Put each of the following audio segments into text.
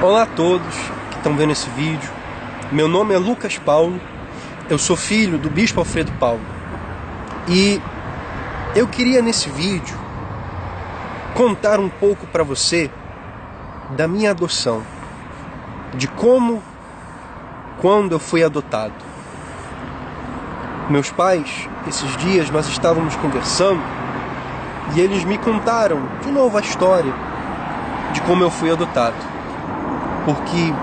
Olá a todos que estão vendo esse vídeo. Meu nome é Lucas Paulo, eu sou filho do Bispo Alfredo Paulo. E eu queria nesse vídeo contar um pouco para você da minha adoção, de como, quando eu fui adotado. Meus pais, esses dias nós estávamos conversando e eles me contaram de novo a história de como eu fui adotado. Porque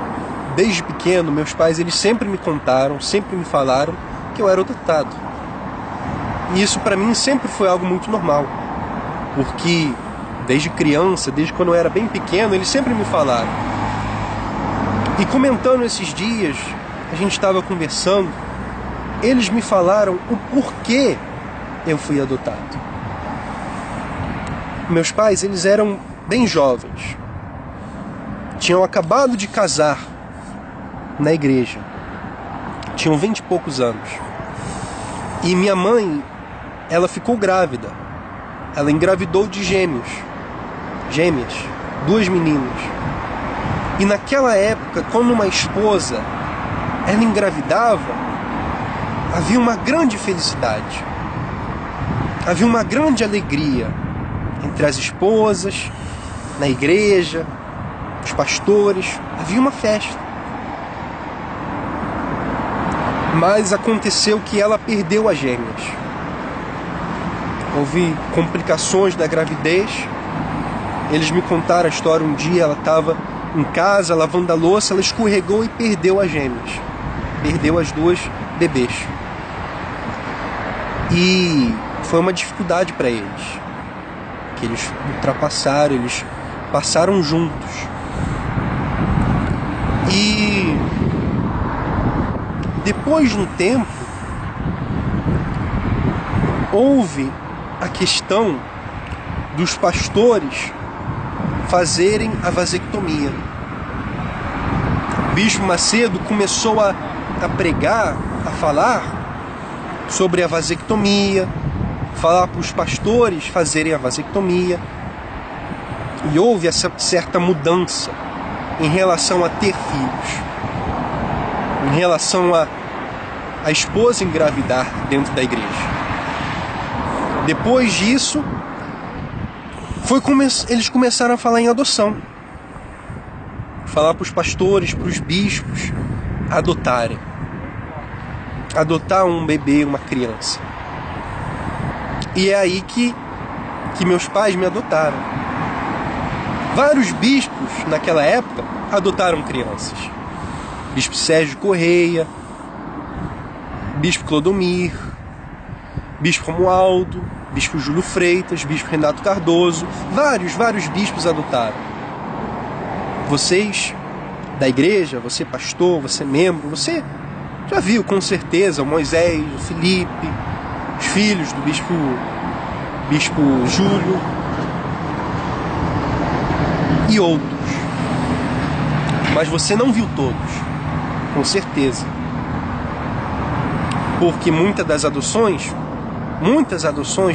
desde pequeno meus pais eles sempre me contaram, sempre me falaram que eu era adotado. E isso para mim sempre foi algo muito normal. Porque desde criança, desde quando eu era bem pequeno, eles sempre me falaram. E comentando esses dias, a gente estava conversando, eles me falaram o porquê eu fui adotado. Meus pais, eles eram bem jovens. Tinham acabado de casar na igreja. Tinham 20 e poucos anos. E minha mãe, ela ficou grávida. Ela engravidou de gêmeas, 2 meninas. E naquela época, quando uma esposa ela engravidava, havia uma grande felicidade. Havia uma grande alegria entre as esposas, na igreja, os pastores, havia uma festa. Mas aconteceu que ela perdeu as gêmeas. Houve complicações da gravidez. Eles me contaram a história. Um dia ela estava em casa lavando a louça, ela escorregou e perdeu as gêmeas. Perdeu as 2 bebês. E foi uma dificuldade para eles, que eles ultrapassaram, eles passaram juntos. E depois de um tempo, houve a questão dos pastores fazerem a vasectomia. O Bispo Macedo começou a pregar, a falar sobre a vasectomia, falar para os pastores fazerem a vasectomia. E houve essa certa mudança em relação a ter filhos, em relação a esposa engravidar dentro da igreja. Depois disso, eles começaram a falar em adoção. Falar para os pastores, para os bispos adotarem. Adotar um bebê, uma criança. E é aí que meus pais me adotaram. Vários bispos naquela época adotaram crianças. Bispo Sérgio Correia, Bispo Clodomir, Bispo Romualdo, Bispo Júlio Freitas, Bispo Renato Cardoso, vários bispos adotaram. Vocês da igreja, você pastor, você membro, você já viu com certeza o Moisés, o Felipe, os filhos do Bispo Júlio e outros. Mas você não viu todos, com certeza. Porque muitas adoções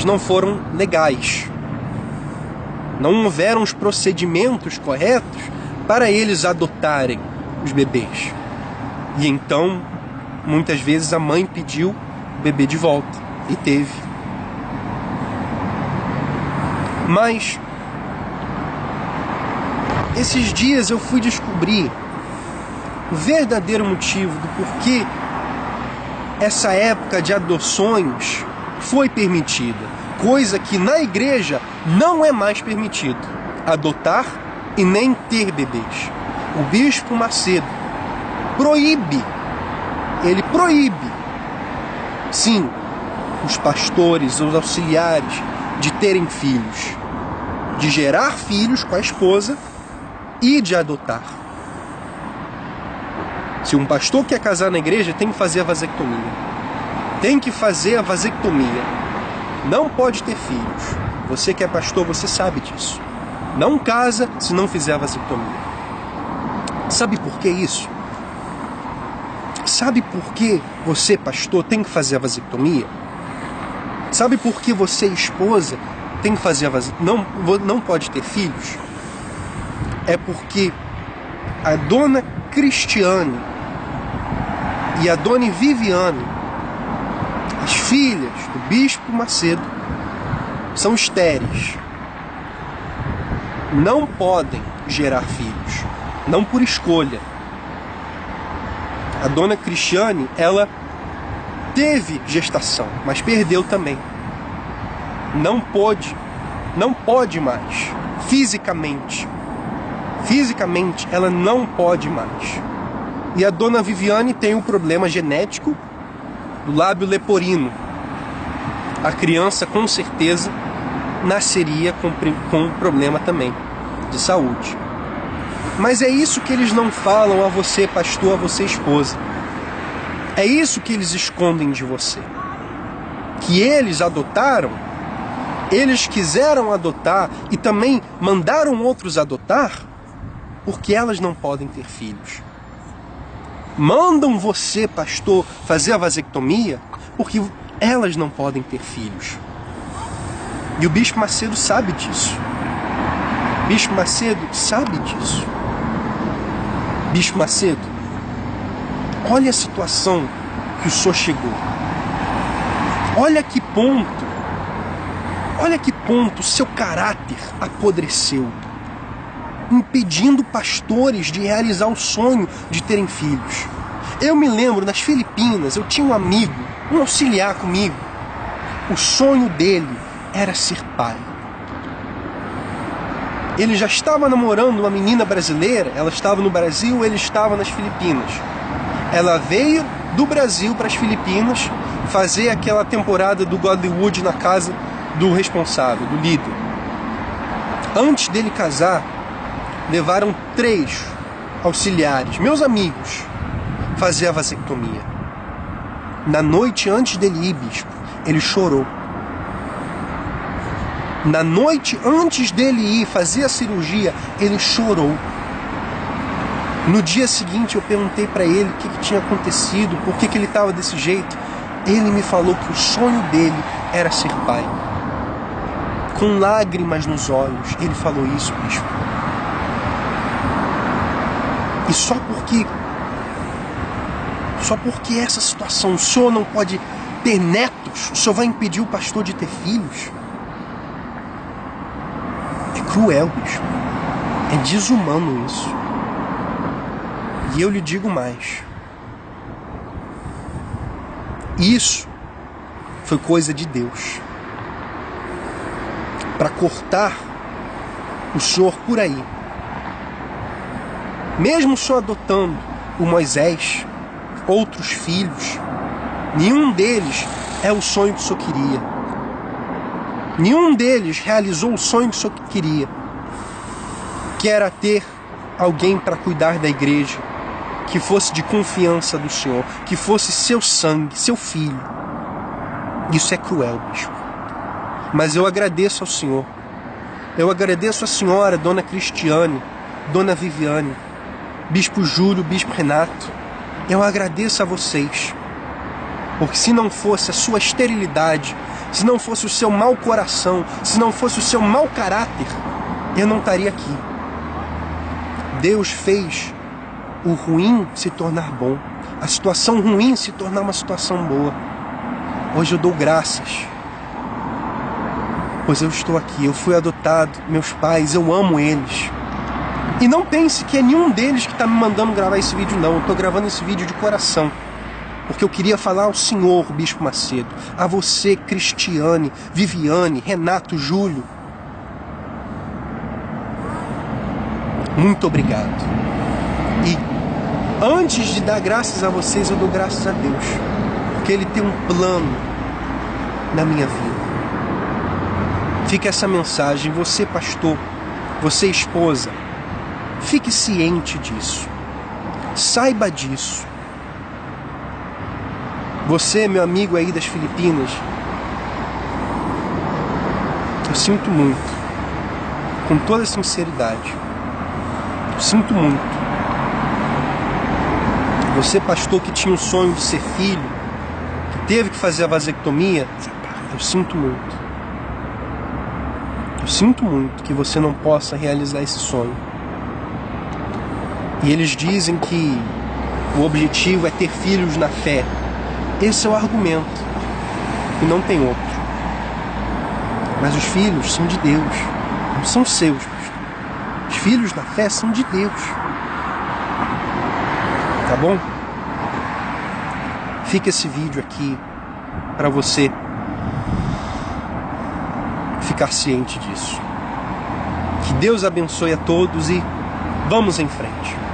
não foram legais. Não houveram os procedimentos corretos para eles adotarem os bebês. E então, muitas vezes a mãe pediu o bebê de volta. E teve. Mas esses dias eu fui descobrir o verdadeiro motivo do porquê essa época de adoções foi permitida, coisa que na igreja não é mais permitido, adotar e nem ter bebês. O Bispo Macedo proíbe, ele proíbe, sim, os pastores, os auxiliares de terem filhos, de gerar filhos com a esposa e de adotar. Se um pastor quer casar na igreja, tem que fazer a vasectomia. Tem que fazer a vasectomia. Não pode ter filhos. Você que é pastor, você sabe disso. Não casa se não fizer a vasectomia. Sabe por que isso? Sabe por que você, pastor, tem que fazer a vasectomia? Sabe por que você, esposa, tem que fazer a vasectomia? Não pode ter filhos? É porque a dona Cristiane e a dona Viviane, as filhas do bispo Macedo, são estéreis. Não podem gerar filhos, não por escolha. A dona Cristiane, ela teve gestação, mas perdeu também. Não pode mais, fisicamente. Fisicamente, ela não pode mais. E a dona Viviane tem um problema genético do lábio leporino. A criança, com certeza, nasceria com um problema também de saúde. Mas é isso que eles não falam a você, pastor, a você, esposa. É isso que eles escondem de você. Que eles adotaram, eles quiseram adotar e também mandaram outros adotar, porque elas não podem ter filhos. Mandam você, pastor, fazer a vasectomia, porque elas não podem ter filhos. E o bispo Macedo sabe disso. Bispo Macedo sabe disso. Bispo Macedo, olha a situação que o senhor chegou. Olha que ponto o seu caráter apodreceu, impedindo pastores de realizar o sonho de terem filhos. Eu me lembro, nas Filipinas, eu tinha um amigo, um auxiliar comigo. O sonho dele era ser pai. Ele já estava namorando uma menina brasileira, ela estava no Brasil, ele estava nas Filipinas. Ela veio do Brasil para as Filipinas fazer aquela temporada do Godlywood na casa do responsável, do líder. Antes dele casar, levaram 3 auxiliares, meus amigos, fazer a vasectomia. Na noite antes dele ir, bispo, ele chorou. Na noite antes dele ir fazer a cirurgia, ele chorou. No dia seguinte eu perguntei para ele o que tinha acontecido, por que ele estava desse jeito. Ele me falou que o sonho dele era ser pai. Com lágrimas nos olhos, ele falou isso, bispo. E só porque essa situação, o senhor não pode ter netos, o senhor vai impedir o pastor de ter filhos? É cruel, bispo. É desumano isso. E eu lhe digo mais. Isso foi coisa de Deus. Para cortar o senhor por aí. Mesmo o senhor adotando o Moisés, outros filhos, nenhum deles é o sonho que o senhor queria. Nenhum deles realizou o sonho que o senhor queria, que era ter alguém para cuidar da igreja, que fosse de confiança do senhor, que fosse seu sangue, seu filho. Isso é cruel, bispo. Mas eu agradeço ao senhor. Eu agradeço a senhora, dona Cristiane, dona Viviane, bispo Júlio, bispo Renato. Eu agradeço a vocês. Porque se não fosse a sua esterilidade, se não fosse o seu mau coração, se não fosse o seu mau caráter, eu não estaria aqui. Deus fez o ruim se tornar bom, a situação ruim se tornar uma situação boa. Hoje eu dou graças, pois eu estou aqui, eu fui adotado, meus pais, eu amo eles. E não pense que é nenhum deles que está me mandando gravar esse vídeo, não. Eu estou gravando esse vídeo de coração, porque eu queria falar ao senhor, bispo Macedo, a você, Cristiane, Viviane, Renato, Júlio. Muito obrigado. E antes de dar graças a vocês, eu dou graças a Deus, porque Ele tem um plano na minha vida. Fica essa mensagem, você pastor, você esposa, fique ciente disso, saiba disso. Você, meu amigo aí das Filipinas, eu sinto muito, com toda sinceridade, eu sinto muito. Você, pastor, que tinha o sonho de ser filho, que teve que fazer a vasectomia, eu sinto muito. Eu sinto muito que você não possa realizar esse sonho. E eles dizem que o objetivo é ter filhos na fé. Esse é o argumento, e não tem outro. Mas os filhos são de Deus, não são seus. Os filhos na fé são de Deus. Tá bom? Fica esse vídeo aqui para você ficar ciente disso. Que Deus abençoe a todos e vamos em frente.